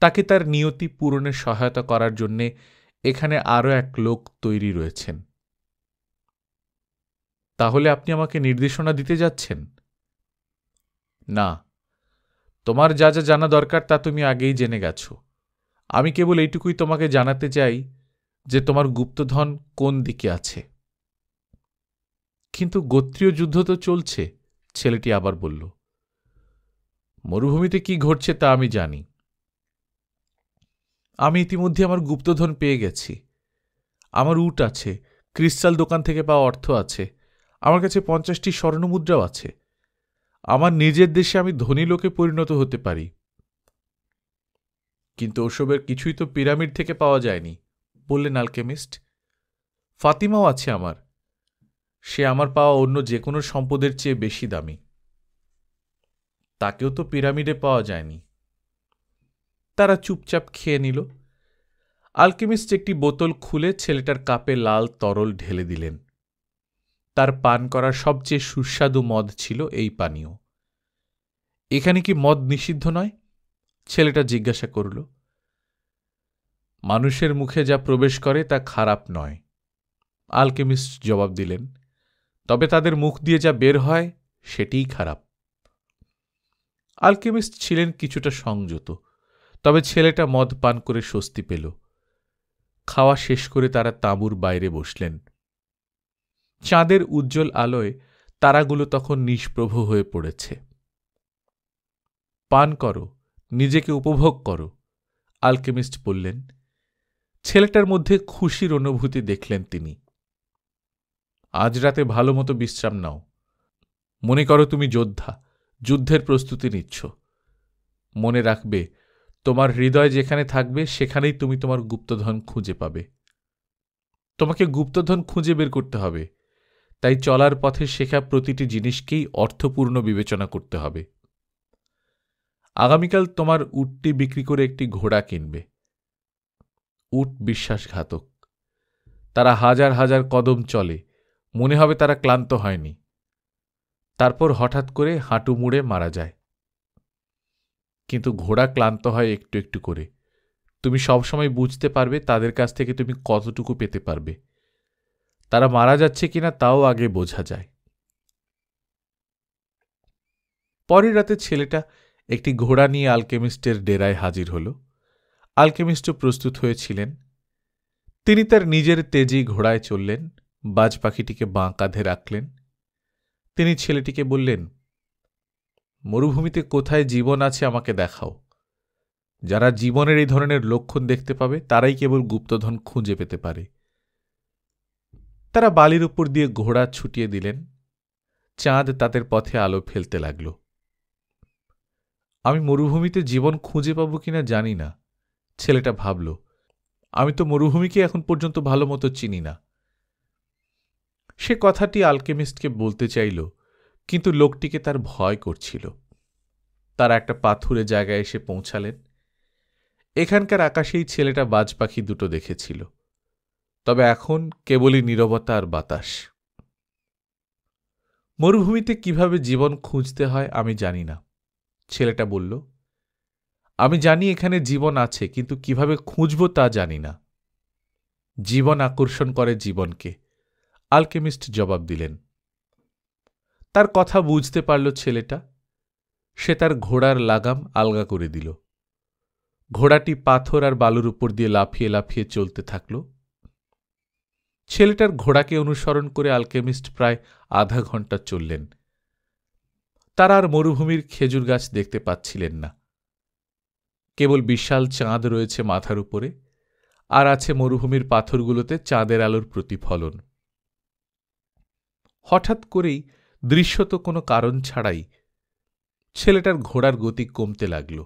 তাকে তার নিয়তি পূরণে সহায়তা করার জন্যে এখানে আরও এক লোক তৈরি রয়েছেন। তাহলে আপনি আমাকে নির্দেশনা দিতে যাচ্ছেন? না, তোমার যা যা জানা দরকার তা তুমি আগেই জেনে গেছ। আমি কেবল এইটুকুই তোমাকে জানাতে চাই যে তোমার গুপ্তধন কোন দিকে আছে। কিন্তু গোত্রীয় যুদ্ধ তো চলছে, ছেলেটি আবার বলল। মরুভূমিতে কি ঘটছে তা আমি জানি। আমি ইতিমধ্যে আমার গুপ্তধন পেয়ে গেছি। আমার উট আছে, ক্রিস্টাল দোকান থেকে পাওয়া অর্থ আছে, আমার কাছে 50টি স্বর্ণমুদ্রাও আছে। আমার নিজের দেশে আমি ধনী লোকে পরিণত হতে পারি। কিন্তু ওসবের কিছুই তো পিরামিড থেকে পাওয়া যায়নি, বললেন আলকেমিস্ট। ফাতিমাও আছে আমার, সে আমার পাওয়া অন্য যে কোনো সম্পদের চেয়ে বেশি দামি। তাকেও তো পিরামিডে পাওয়া যায়নি। তারা চুপচাপ খেয়ে নিল। আলকেমিস্ট একটি বোতল খুলে ছেলেটার কাপে লাল তরল ঢেলে দিলেন। তার পান করা সবচেয়ে সুস্বাদু মদ ছিল এই পানীয়। এখানে কি মদ নিষিদ্ধ নয়? ছেলেটা জিজ্ঞাসা করল। মানুষের মুখে যা প্রবেশ করে তা খারাপ নয়, আলকেমিস্ট জবাব দিলেন। তবে তাদের মুখ দিয়ে যা বের হয় সেটিই খারাপ। আলকেমিস্ট ছিলেন কিছুটা সংযত, তবে ছেলেটা মদ পান করে স্বস্তি পেল। খাওয়া শেষ করে তারা তাঁবুর বাইরে বসলেন। চাঁদের উজ্জ্বল আলোয় তারাগুলো তখন নিষ্প্রভ হয়ে পড়েছে। পান করো, নিজেকে উপভোগ করো, আলকেমিস্ট বললেন। ছেলেটার মধ্যে খুশির অনুভূতি দেখলেন তিনি। আজ রাতে ভালো মতো বিশ্রাম নাও। মনে করো তুমি যোদ্ধা, যুদ্ধের প্রস্তুতি নিচ্ছ। মনে রাখবে তোমার হৃদয় যেখানে থাকবে সেখানেই তুমি তোমার গুপ্তধন খুঁজে পাবে। তোমাকে গুপ্তধন খুঁজে বের করতে হবে, তাই চলার পথে শেখা প্রতিটি জিনিসকেই অর্থপূর্ণ বিবেচনা করতে হবে। আগামীকাল তোমার উটটি বিক্রি করে একটি ঘোড়া কিনবে। উট বিশ্বাসঘাতক। তারা হাজার হাজার কদম চলে, মনে হবে তারা ক্লান্ত হয়নি। তারপর হঠাৎ করে হাঁটু মুড়ে মারা যায়। কিন্তু ঘোড়া ক্লান্ত হয় একটু একটু করে। তুমি সবসময় বুঝতে পারবে তাদের কাছ থেকে তুমি কতটুকু পেতে পারবে। তারা মারা যাচ্ছে কিনা তাও আগে বোঝা যায়। পরের রাতে ছেলেটা একটি ঘোড়া নিয়ে আলকেমিস্টের ডেরায় হাজির হল। আলকেমিস্টও প্রস্তুত হয়েছিলেন। তিনি তার নিজের তেজেই ঘোড়ায় চললেন, বাজ পাখিটিকে বাঁ কাঁধে রাখলেন। তিনি ছেলেটিকে বললেন, মরুভূমিতে কোথায় জীবন আছে আমাকে দেখাও। যারা জীবনের এই ধরনের লক্ষণ দেখতে পাবে তারাই কেবল গুপ্তধন খুঁজে পেতে পারে। তারা বালির উপর দিয়ে ঘোড়া ছুটিয়ে দিলেন। চাঁদ তাদের পথে আলো ফেলতে লাগল। আমি মরুভূমিতে জীবন খুঁজে পাব কিনা জানি না, ছেলেটা ভাবল। আমি তো মরুভূমিকে এখন পর্যন্ত ভালো মতো চিনি না। সে কথাটি আলকেমিস্টকে বলতে চাইল, কিন্তু লোকটিকে তার ভয় করছিল। তারা একটা পাথুরে জায়গায় এসে পৌঁছালেন। এখানকার আকাশেই ছেলেটা বাজ পাখি দুটো দেখেছিল, তবে এখন কেবলই নীরবতা আর বাতাস। মরুভূমিতে কিভাবে জীবন খুঁজতে হয় আমি জানি না, ছেলেটা বলল। আমি জানি এখানে জীবন আছে, কিন্তু কিভাবে খুঁজব তা জানি না। জীবন আকর্ষণ করে জীবনকে, আলকেমিস্ট জবাব দিলেন। তার কথা বুঝতে পারল ছেলেটা। সে তার ঘোড়ার লাগাম আলগা করে দিল। ঘোড়াটি পাথর আর বালুর উপর দিয়ে লাফিয়ে লাফিয়ে চলতে থাকল। ছেলেটার ঘোড়াকে অনুসরণ করে আলকেমিস্ট প্রায় আধা ঘন্টা চললেন। তারা আর মরুভূমির খেজুর গাছ দেখতে পাচ্ছিলেন না। কেবল বিশাল চাঁদ রয়েছে মাথার উপরে, আর আছে মরুভূমির পাথরগুলোতে চাঁদের আলোর প্রতিফলন। হঠাৎ করেই, দৃশ্যত কোনো কারণ ছাড়াই, ছেলেটার ঘোড়ার গতি কমতে লাগল।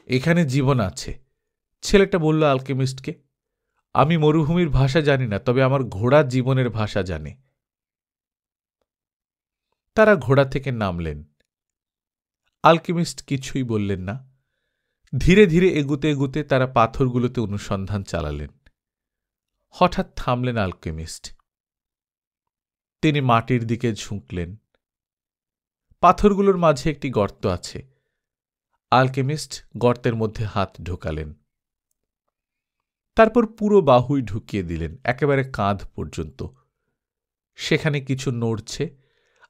এখানে জীবন আছে, ছেলেটা বলল আলকেমিস্টকে। আমি মরুভূমির ভাষা জানি না, তবে আমার ঘোড়া জীবনের ভাষা জানে। তারা ঘোড়া থেকে নামলেন। আলকেমিস্ট কিছুই বললেন না। ধীরে ধীরে এগুতে এগুতে তারা পাথরগুলোতে অনুসন্ধান চালালেন। হঠাৎ থামলেন আলকেমিস্ট। তিনি মাটির দিকে ঝুঁকলেন। পাথরগুলোর মাঝে একটি গর্ত আছে। আলকেমিস্ট গর্তের মধ্যে হাত ঢোকালেন। তারপর পুরো বাহুই ঢুকিয়ে দিলেন, একেবারে কাঁধ পর্যন্ত। সেখানে কিছু নড়ছে,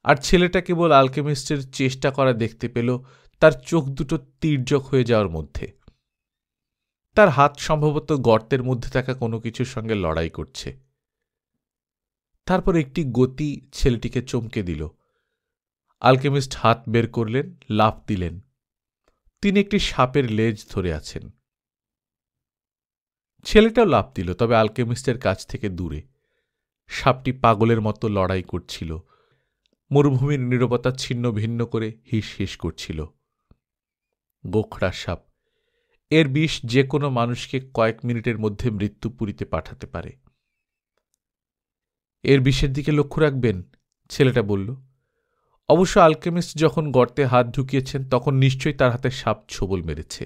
আর ছেলেটা কেবল আলকেমিস্টের চেষ্টা করা দেখতে পেল তার চোখ দুটো তির্যক হয়ে যাওয়ার মধ্যে। তার হাত সম্ভবত গর্তের মধ্যে থাকা কোনো কিছুর সঙ্গে লড়াই করছে। তারপর একটি গতি ছেলেটিকে চমকে দিল। আলকেমিস্ট হাত বের করলেন, লাফ দিলেন। তিনি একটি সাপের লেজ ধরে আছেন। ছেলেটাও লাফ দিল, তবে আলকেমিস্টের কাছ থেকে দূরে। সাপটি পাগলের মতো লড়াই করছিল, মরুভূমির নীরবতা ছিন্ন ভিন্ন করে হিস হিস করছিল। গোখরা সাপ, এর বিষ যে কোনো মানুষকে কয়েক মিনিটের মধ্যে মৃত্যুপুরীতে পাঠাতে পারে। এর বিষের দিকে লক্ষ্য রাখবেন, ছেলেটা বলল। অবশ্য আলকেমিস্ট যখন গর্তে হাত ঢুকিয়েছেন তখন নিশ্চয়ই তার হাতে সাপ ছোবল মেরেছে,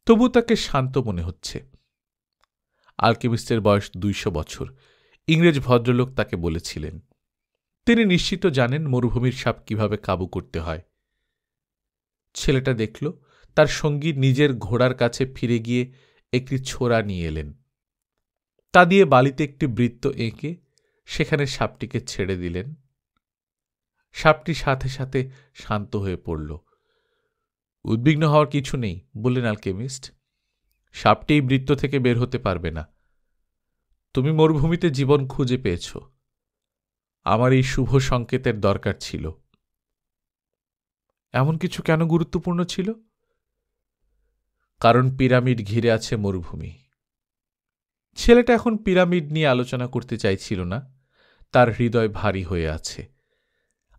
তবু তাকে শান্ত মনে হচ্ছে। আলকেমিস্টের বয়স 200 বছর, ইংরেজ ভদ্রলোক তাকে বলেছিলেন। তিনি নিশ্চিত জানেন মরুভূমির সাপ কিভাবে কাবু করতে হয়। ছেলেটা দেখল তার সঙ্গী নিজের ঘোড়ার কাছে ফিরে গিয়ে একটি ছোরা নিয়ে এলেন। তা দিয়ে বালিতে একটি বৃত্ত এঁকে সেখানে সাপটিকে ছেড়ে দিলেন। সাপটি সাথে সাথে শান্ত হয়ে পড়ল। উদ্বিগ্ন হওয়ার কিছু নেই, বললেন আলকেমিস্ট। সাপটি এই বৃত্ত থেকে বের হতে পারবে না। তুমি মরুভূমিতে জীবন খুঁজে পেয়েছ। আমার এই শুভ সংকেতের দরকার ছিল। এমন কিছু কেন গুরুত্বপূর্ণ ছিল? কারণ পিরামিড ঘিরে আছে মরুভূমি। ছেলেটা এখন পিরামিড নিয়ে আলোচনা করতে চাইছিল না। তার হৃদয় ভারী হয়ে আছে।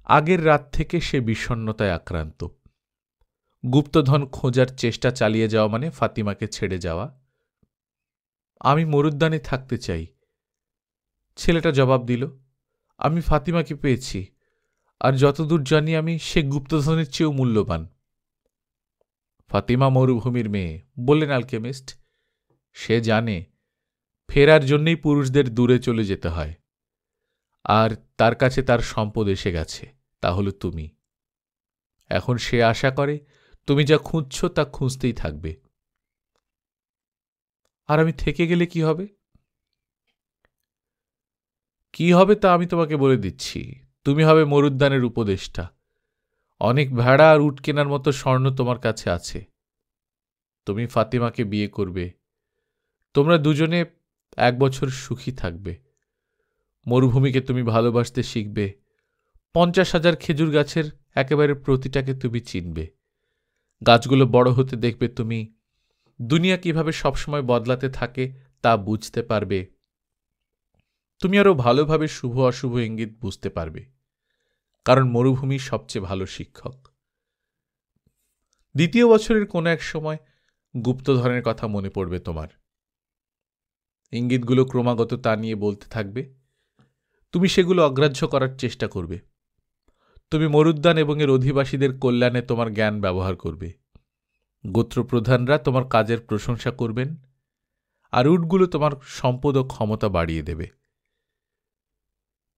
আগের রাত থেকে সে বিষণ্ণতায় আক্রান্ত। গুপ্তধন খোঁজার চেষ্টা চালিয়ে যাওয়া মানে ফাতিমাকে ছেড়ে যাওয়া? আমি মরুদ্যানে থাকতে চাই। ছেলেটা জবাব দিল, আমি ফাতিমাকে পেয়েছি, আর যতদূর জানি আমি সে গুপ্তধনের চেয়েও মূল্যবান। ফাতিমা মরুভূমির মেয়ে, বললেন আলকেমিস্ট। সে জানে ফেরার জন্যই পুরুষদের দূরে চলে যেতে হয়, আর তার কাছে তার সম্পদ এসে গেছে, তা হল তুমি। এখন সে আশা করে তুমি যা খুঁজছ তা খুঁজতেই থাকবে। আর আমি থেকে গেলে কি হবে? কি হবে তা আমি তোমাকে বলে দিচ্ছি। তুমি হবে মরুদ্যানের উপদেষ্টা। অনেক ভেড়া আর উট কেনার মতো স্বর্ণ তোমার কাছে আছে। তুমি ফাতিমাকে বিয়ে করবে। তোমরা দুজনে 1 বছর সুখী থাকবে। মরুভূমিকে তুমি ভালোবাসতে শিখবে। 50,000 খেজুর গাছের একেবারে প্রতিটাকে তুমি চিনবে। গাছগুলো বড় হতে দেখবে তুমি। দুনিয়া কিভাবে সবসময় বদলাতে থাকে তা বুঝতে পারবে। তুমি আরো ভালোভাবে শুভ অশুভ ইঙ্গিত বুঝতে পারবে, কারণ মরুভূমি সবচেয়ে ভালো শিক্ষক। 2য় বছরের কোনো এক সময় গুপ্তধনের কথা মনে পড়বে তোমার। ইঙ্গিতগুলো ক্রমাগত তা নিয়ে বলতে থাকবে। তুমি সেগুলো অগ্রাহ্য করার চেষ্টা করবে। তুমি মরুদ্যান এবং এর অধিবাসীদের কল্যাণে তোমার জ্ঞান ব্যবহার করবে। গোত্রপ্রধানরা তোমার কাজের প্রশংসা করবেন, আর উটগুলো তোমার সম্পদ ও ক্ষমতা বাড়িয়ে দেবে।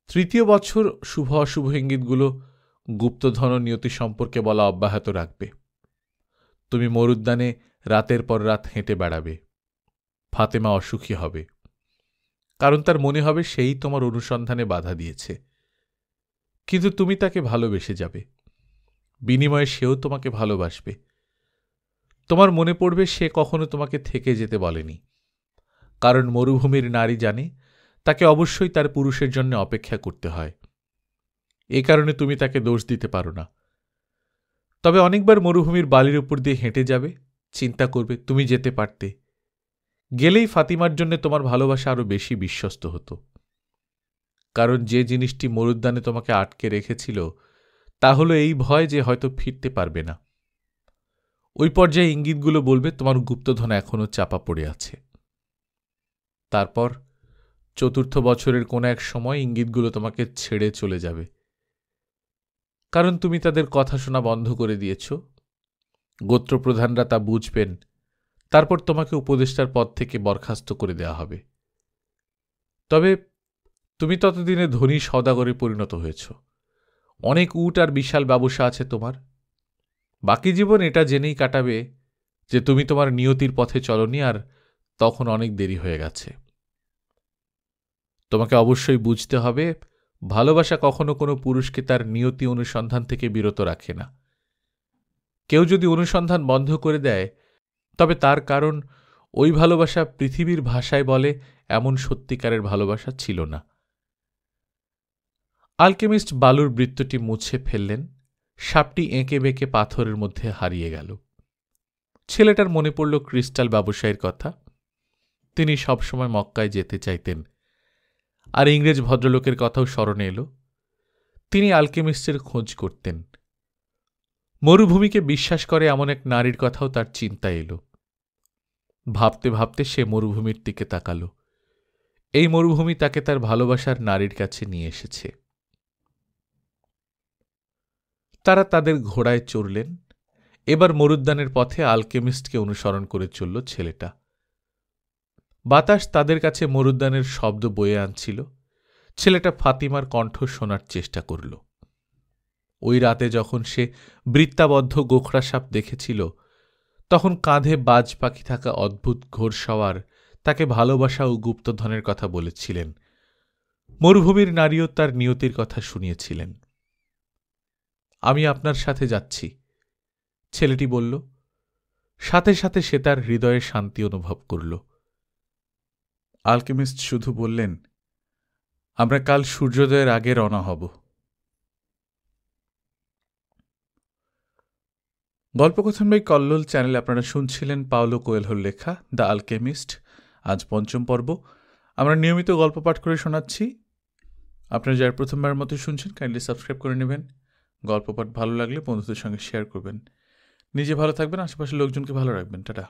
3য় বছর শুভ অশুভ ইঙ্গিতগুলো গুপ্তধন ও নিয়তি সম্পর্কে বলা অব্যাহত রাখবে। তুমি মরুদ্যানে রাতের পর রাত হেঁটে বেড়াবে। ফাতেমা অসুখী হবে, কারণ তার মনে হবে সেই তোমার অনুসন্ধানে বাধা দিয়েছে। কিন্তু তুমি তাকে ভালোবেসে যাবে। বিনিময়ে সেও তোমাকে ভালোবাসবে। তোমার মনে পড়বে সে কখনো তোমাকে থেকে যেতে বলেনি, কারণ মরুভূমির নারী জানে তাকে অবশ্যই তার পুরুষের জন্য অপেক্ষা করতে হয়। এ কারণে তুমি তাকে দোষ দিতে পারো না। তবে অনেকবার মরুভূমির বালির উপর দিয়ে হেঁটে যাবে, চিন্তা করবে তুমি যেতে পারতে। গেলেই ফাতিমার জন্য তোমার ভালোবাসা আরো বেশি বিশ্বস্ত হতো, কারণ যে জিনিসটি মরুদ্যানে তোমাকে আটকে রেখেছিল তা হলো এই ভয় যে হয়তো ফিরতে পারবে না। ওই পর্যায়ে ইঙ্গিতগুলো বলবে তোমার গুপ্তধন এখনো চাপা পড়ে আছে। তারপর 4র্থ বছরের কোনো এক সময় ইঙ্গিতগুলো তোমাকে ছেড়ে চলে যাবে, কারণ তুমি তাদের কথা শোনা বন্ধ করে দিয়েছ। গোত্রপ্রধানরা তা বুঝবেন। তারপর তোমাকে উপদেষ্টার পদ থেকে বরখাস্ত করে দেওয়া হবে। তবে তুমি ততদিনে ধনী সওদাগরে পরিণত হয়েছ। অনেক উট আর বিশাল ব্যবসা আছে তোমার। বাকি জীবন এটা জেনেই কাটাবে যে তুমি তোমার নিয়তির পথে চলনি, আর তখন অনেক দেরি হয়ে গেছে। তোমাকে অবশ্যই বুঝতে হবে, ভালোবাসা কখনো কোনো পুরুষকে তার নিয়তি অনুসন্ধান থেকে বিরত রাখে না। কেউ যদি অনুসন্ধান বন্ধ করে দেয়, তবে তার কারণ ওই ভালোবাসা পৃথিবীর ভাষায় বলে এমন সত্যিকারের ভালোবাসা ছিল না। আলকেমিস্ট বালুর বৃত্তটি মুছে ফেললেন। সাপটি এঁকে বেঁকে পাথরের মধ্যে হারিয়ে গেল। ছেলেটার মনে পড়ল ক্রিস্টাল ব্যবসায়ীর কথা। তিনি সবসময় মক্কায় যেতে চাইতেন, আর ইংরেজ ভদ্রলোকের কথাও স্মরণে এলো। তিনি আলকেমিস্টের খোঁজ করতেন। মরুভূমিকে বিশ্বাস করে এমন এক নারীর কথাও তার চিন্তায় এলো। ভাবতে ভাবতে সে মরুভূমির দিকে তাকাল। এই মরুভূমি তাকে তার ভালোবাসার নারীর কাছে নিয়ে এসেছে। তারা তাদের ঘোড়ায় চড়লেন। এবার মরুদ্যানের পথে আলকেমিস্টকে অনুসরণ করে চলল ছেলেটা। বাতাস তাদের কাছে মরুদ্যানের শব্দ বয়ে আনছিল। ছেলেটা ফাতিমার কণ্ঠ শোনার চেষ্টা করল। ওই রাতে যখন সে বৃত্তাবদ্ধ গোখরা সাপ দেখেছিল, তখন কাঁধে বাজ পাখি থাকা অদ্ভুত ঘোড়সওয়ার তাকে ভালোবাসা ও গুপ্তধনের কথা বলেছিলেন। মরুভূমির নারীও তার নিয়তির কথা শুনিয়েছিলেন। আমি আপনার সাথে যাচ্ছি, ছেলেটি বলল। সাথে সাথে সে তার হৃদয়ে শান্তি অনুভব করল। আলকেমিস্ট শুধু বললেন, আমরা কাল সূর্যোদয়ের আগে রওনা হব। গল্পকথন বাই কল্লোল চ্যানেলে আপনারা শুনছিলেন পাওলো কোয়েলহোর লেখা দ্য আলকেমিস্ট। আজ 5ম পর্ব। আমরা নিয়মিত গল্প পাঠ করে শোনাচ্ছি। আপনারা যারা প্রথমবার মতো শুনছেন, কাইন্ডলি সাবস্ক্রাইব করে নেবেন। গল্প পাঠ ভালো লাগলে বন্ধুদের সঙ্গে শেয়ার করবেন। নিজে ভালো থাকবেন, আশেপাশের লোকজনকে ভালো রাখবেন। টাটা।